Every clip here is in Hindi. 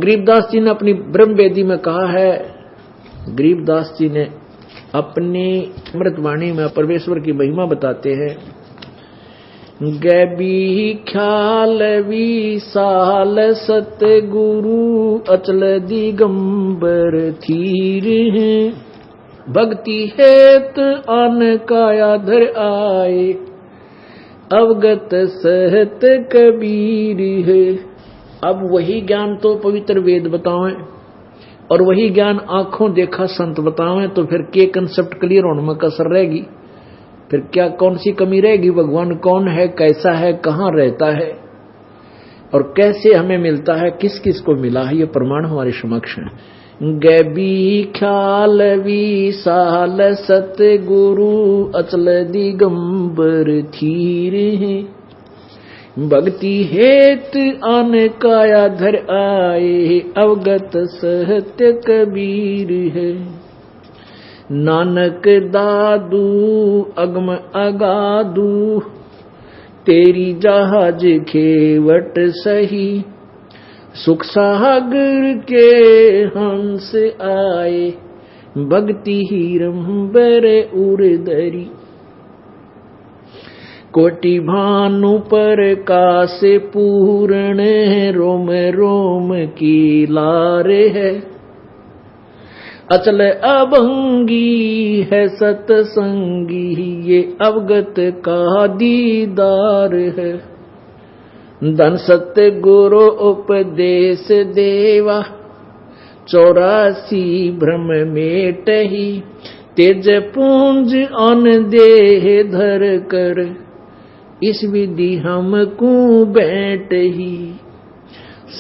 गरीबदास जी ने अपनी ब्रह्म वेदी में कहा है, गरीबदास जी ने अपनी अमृतवाणी में परमेश्वर की महिमा बताते हैं। गैबी ख्याल विशाल सतगुरु अचल दिगंबर थीर हैं, भक्ति हेत आन काया धर आए, अवगत सहत कबीर है। अब वही ज्ञान तो पवित्र वेद बतावें और वही ज्ञान आंखों देखा संत बतावें, तो फिर के कंसेप्ट क्लियर होने में कसर रहेगी? फिर क्या कौन सी कमी रहेगी? भगवान कौन है, कैसा है, कहाँ रहता है और कैसे हमें मिलता है, किस किस को मिला है, ये प्रमाण हमारे समक्ष है। गैबी ख्याल विशाल सतगुरु अचल दिगंबर थीर हैं, भक्ति हेत आन काया धर आए, अवगत सहत्य कबीर है। नानक दादू अगम अगादू, तेरी जहाज खेवट सही, सुख सागर के हंस आए, भक्ति हीरंबर उर्दरी। कोटि भानु प्रकाश पूर्ण, रोम रोम की लारे है, अचल अभंगी है सतसंगी, ये अवगत का दीदार है। धन सत्य गुरु उपदेश देवा, 84 भ्रम मेटही, तेज पूंज अन देह धर कर, इस विधि हमको बैठ ही।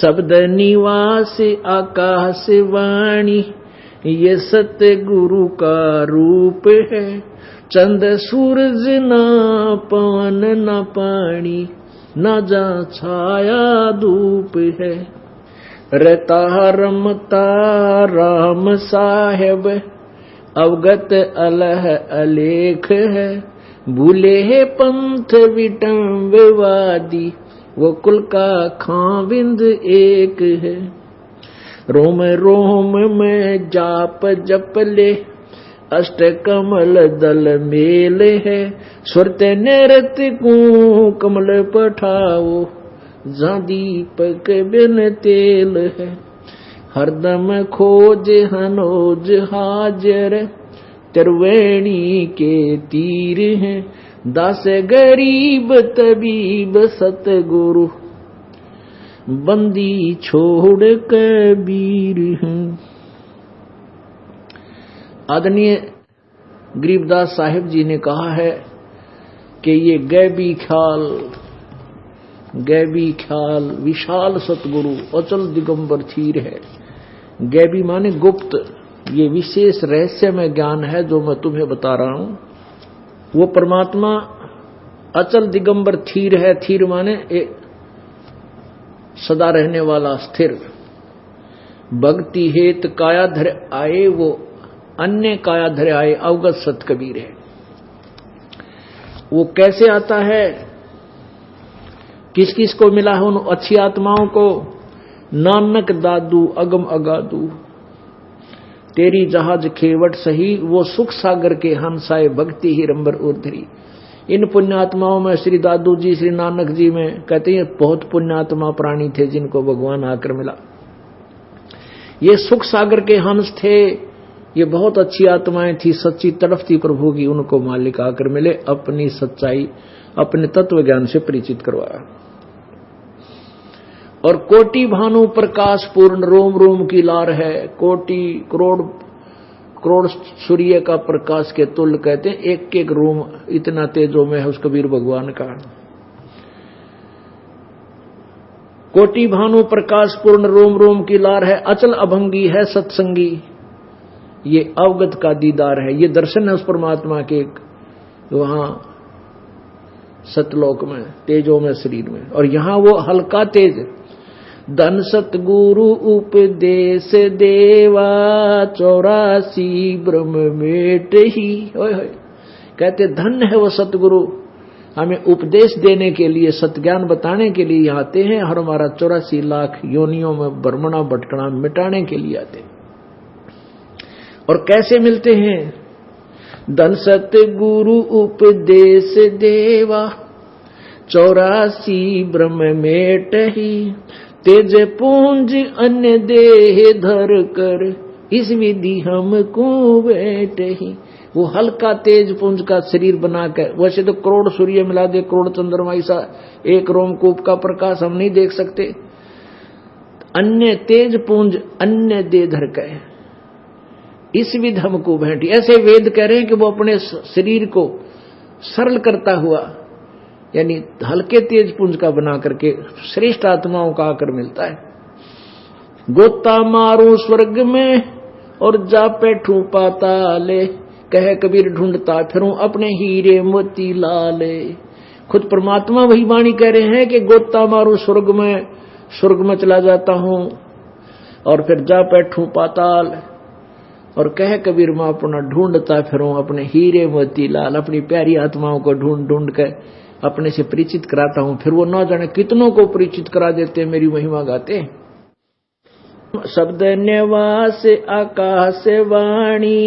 शब्द निवास आकाश वाणी, ये सत्य गुरु का रूप है। चंद सूरज ना पवन न पानी, न जा छाया धूप है। रहता रमता राम साहेब, अवगत अलह अलेख है। भूले है पंथ विटम्बवादी, वो कुल का खाविंद एक है। रोम रोम में जाप जप ले, अष्ट कमल दल मेल है। सुरत नृत को कमल पठाओ, जहाँ दीपक बिन तेल है। हरदम खोज हनोज हाजर, त्रिवेणी के तीर हैं। दास गरीब तबीब सतगुरु, बंदी छोड़ कबीर हैं। आदरणीय गरीबदास साहिब जी ने कहा है कि ये गैबी ख्याल विशाल सतगुरु अचल दिगंबर थीर है। गैबी माने गुप्त, ये विशेष रहस्यमय ज्ञान है जो मैं तुम्हें बता रहा हूं। वो परमात्मा अचल दिगंबर थीर है। थीर माने सदा रहने वाला, स्थिर। भक्ति हेत कायाधर आए, वो अन्य कायाधर आए, अवगत सत कबीर है। वो कैसे आता है, किस किस को मिला है? उन अच्छी आत्माओं को। नानक दादू अगम अगादू, तेरी जहाज खेवट सही, वो सुख सागर के हंसाए, भक्ति ही रंबर उर्धरी। इन पुण्यात्माओं में श्री दादू जी, श्री नानक जी में कहते हैं बहुत पुण्यात्मा प्राणी थे जिनको भगवान आकर मिला। ये सुख सागर के हंस थे, ये बहुत अच्छी आत्माएं थी, सच्ची तड़फती प्रभु की, उनको मालिक आकर मिले, अपनी सच्चाई अपने तत्व ज्ञान से परिचित करवाया। और कोटि भानु प्रकाश पूर्ण, रोम रोम की लार है। कोटि करोड़ सूर्य का प्रकाश के तुल्य, कहते हैं एक एक रोम इतना तेजो में है उस कबीर भगवान का। कोटि भानु प्रकाश पूर्ण, रोम रोम की लार है। अचल अभंगी है सत्संगी, ये अवगत का दीदार है। ये दर्शन है उस परमात्मा के वहां सतलोक में, तेजो में, शरीर में। और यहां वो हल्का तेज। धन सतगुरु उपदेश देवा, 84 ब्रह्म मेट ही। कहते धन है वो सतगुरु हमें उपदेश देने के लिए, सत्ज्ञान बताने के लिए आते हैं, और हमारा 84 लाख योनियों में भ्रमणा भटकना मिटाने के लिए आते हैं। और कैसे मिलते हैं? धन सत गुरु उपदेश देवा, 84 ब्रह्म मेटहि, तेज पुंज अन्य देह धर कर, इस विधि हमको बैठहि। वो हल्का तेज पुंज का शरीर बनाकर, वैसे तो करोड़ सूर्य मिला दे, करोड़ चंद्रमा, ऐसा एक रोमकूप का प्रकाश हम नहीं देख सकते। अन्य तेज पुंज अन्य दे धर कर, इस विध हमको भेंटी। ऐसे वेद कह रहे हैं कि वो अपने शरीर को सरल करता हुआ, यानी हल्के तेज पुंज का बना करके श्रेष्ठ आत्माओं का आकर मिलता है। गोता मारू स्वर्ग में और जा बैठू पाताले, कह कबीर ढूंढता फिरूं अपने हीरे मोती लाले। खुद परमात्मा वही वाणी कह रहे हैं कि गोता मारू स्वर्ग में चला जाता हूं, और फिर जा बैठू पाताल, और कह कबीर मैं अपना ढूंढता फिरूं अपने हीरे मोती लाल। अपनी प्यारी आत्माओं को ढूंढ ढूंढ कर अपने से परिचित कराता हूं, फिर वो न जाने कितनों को परिचित करा देते, मेरी महिमा गाते। शब्द निवास आकाश वाणी,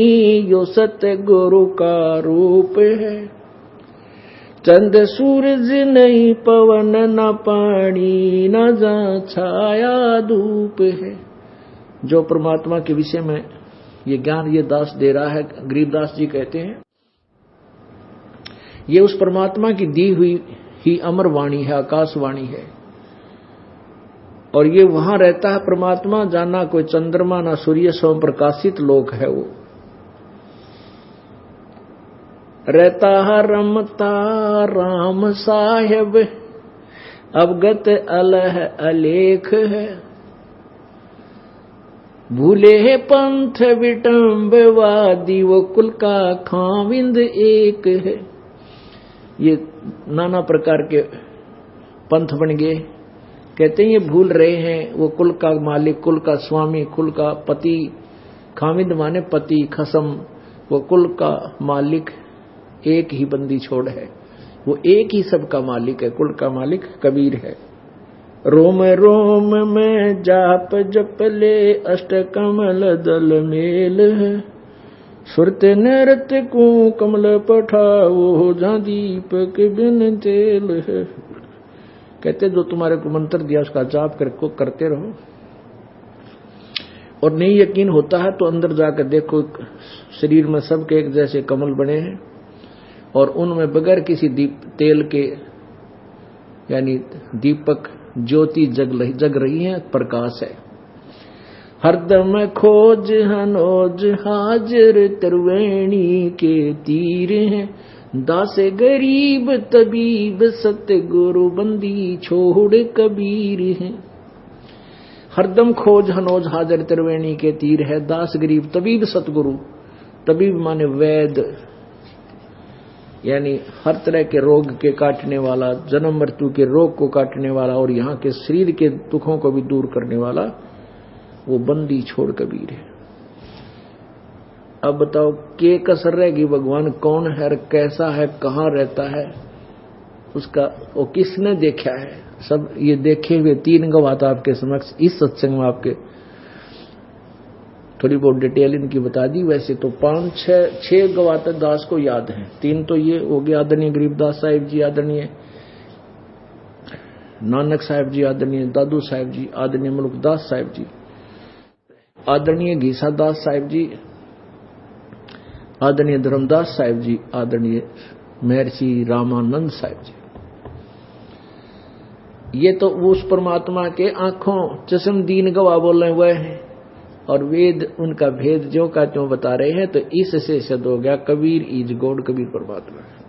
यो सत्य गुरु का रूप है। चंद सूरज नहीं पवन न पानी, न जा छाया धूप है। जो परमात्मा के विषय में ये ज्ञान ये दास दे रहा है, गरीबदास जी कहते हैं, ये उस परमात्मा की दी हुई ही अमर वाणी है, आकाशवाणी है। और ये वहां रहता है परमात्मा, जाना कोई चंद्रमा ना सूर्य, स्वयं प्रकाशित लोक है वो। रहता है रमता राम साहेब, अवगत अलह अलेख है। भूले है पंथ विटम्बवादी, वो कुल का खाविंद एक है। ये नाना प्रकार के पंथ बन गए, कहते हैं ये भूल रहे हैं वो कुल का मालिक, कुल का स्वामी, कुल का पति। खाविंद माने पति, खसम, वो कुल का मालिक एक ही बंदी छोड़ है, वो एक ही सबका मालिक है। कुल का मालिक कबीर है। रोम रोम में जाप जप ले, अष्ट कमल दल मेल है। सुरत नृत्य को कमल पठाओ, जहां दीपक बिन तेल है। कहते जो तुम्हारे को मंत्र दिया उसका जाप करते रहो, और नहीं यकीन होता है तो अंदर जाकर देखो, शरीर में सबके एक जैसे कमल बने हैं, और उनमें बगैर किसी तेल के यानी दीपक ज्योति जग रही है, प्रकाश है। हरदम खोज हनोज हाजिर, त्रिवेणी के तीर हैं। दास गरीब तबीब सत्य गुरु, बंदी छोड़ कबीर हैं। हरदम खोज हनोज हाजिर, त्रिवेणी के तीर है। दास गरीब तबीब सतगुरु, तबीब माने वैद, यानी हर तरह के रोग के काटने वाला, जन्म मृत्यु के रोग को काटने वाला, और यहाँ के शरीर के दुखों को भी दूर करने वाला, वो बंदी छोड़ कबीर है। अब बताओ के कसर रहेगी, भगवान कौन है, कैसा है, कहाँ रहता है, उसका वो किसने देखा है। सब ये देखे हुए 3 गवाह आपके समक्ष इस सत्संग में आपके थोड़ी बहुत डिटेल इनकी बता दी। वैसे तो 5-6 गवाह दास को याद हैं। 3 तो ये हो गया, आदरणीय गरीबदास साहिब जी, आदरणीय नानक साहिब जी, आदरणीय दादू साहिब जी, आदरणीय मुल्कदास साहिब जी, आदरणीय घीसा दास साहिब जी, आदरणीय धर्मदास साहिब जी, आदरणीय महर्षि रामानंद साहिब जी। ये तो उस परमात्मा के आंखों चश्मदीन गवाह बोल रहे हुए हैं, और वेद उनका भेद जो का त्यों बता रहे हैं। तो इससे सिद्ध हो गया कबीर इज गॉड, कबीर परमात्मा है।